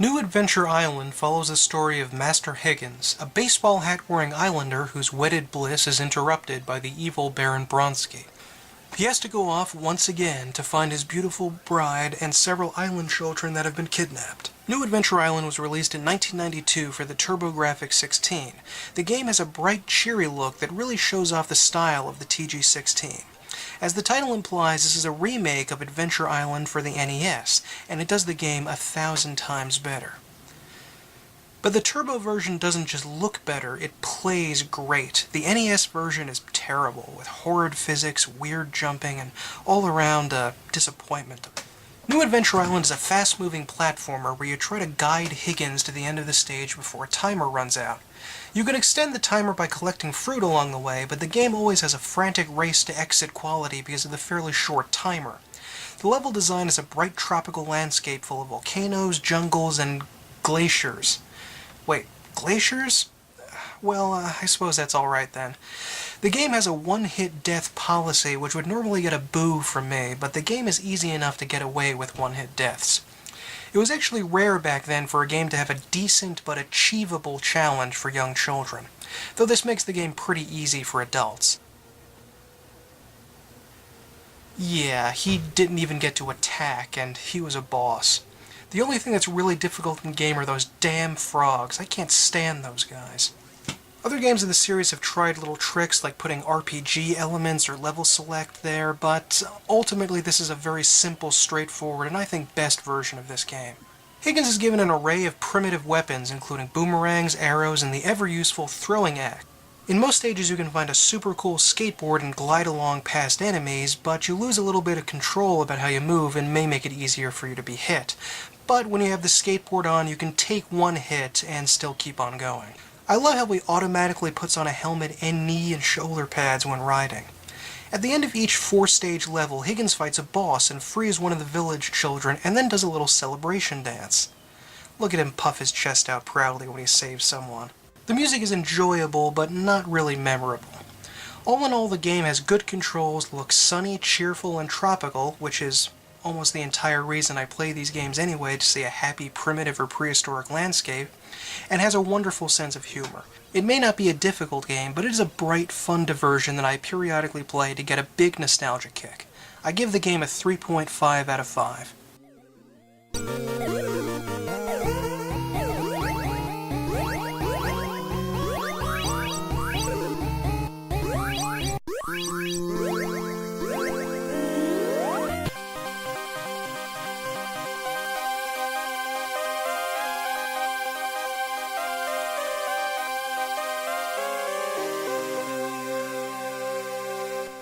New Adventure Island follows the story of Master Higgins, a baseball hat-wearing islander whose wedded bliss is interrupted by the evil Baron Bronsky. He has to go off once again to find his beautiful bride and several island children that have been kidnapped. New Adventure Island was released in 1992 for the Turbo-Graphix 16. The game has a bright, cheery look that really shows off the style of the TG-16. As the title implies, this is a remake of Adventure Island for the NES, and it does the game 1,000 times better. But the Turbo version doesn't just look better, it plays great. The NES version is terrible, with horrid physics, weird jumping, and all-around disappointment. New Adventure Island is a fast-moving platformer where you try to guide Higgins to the end of the stage before a timer runs out. You can extend the timer by collecting fruit along the way, but the game always has a frantic race to exit quality because of the fairly short timer. The level design is a bright tropical landscape full of volcanoes, jungles, and glaciers. Wait, glaciers? Well, I suppose that's alright then. The game has a one-hit death policy, which would normally get a boo from me, but the game is easy enough to get away with one-hit deaths. It was actually rare back then for a game to have a decent but achievable challenge for young children, though this makes the game pretty easy for adults. Yeah, he didn't even get to attack, and he was a boss. The only thing that's really difficult in the game are those damn frogs. I can't stand those guys. Other games in the series have tried little tricks like putting RPG elements or level select there, but ultimately this is a very simple, straightforward, and I think best version of this game. Higgins is given an array of primitive weapons, including boomerangs, arrows, and the ever-useful throwing axe. In most stages you can find a super cool skateboard and glide along past enemies, but you lose a little bit of control about how you move and may make it easier for you to be hit. But when you have the skateboard on, you can take one hit and still keep on going. I love how he automatically puts on a helmet and knee and shoulder pads when riding. At the end of each 4-stage level, Higgins fights a boss and frees one of the village children and then does a little celebration dance. Look at him puff his chest out proudly when he saves someone. The music is enjoyable, but not really memorable. All in all, the game has good controls, looks sunny, cheerful, and tropical, which is almost the entire reason I play these games anyway, to see a happy, primitive, or prehistoric landscape, and has a wonderful sense of humor. It may not be a difficult game, but it is a bright, fun diversion that I periodically play to get a big nostalgia kick. I give the game a 3.5 out of 5.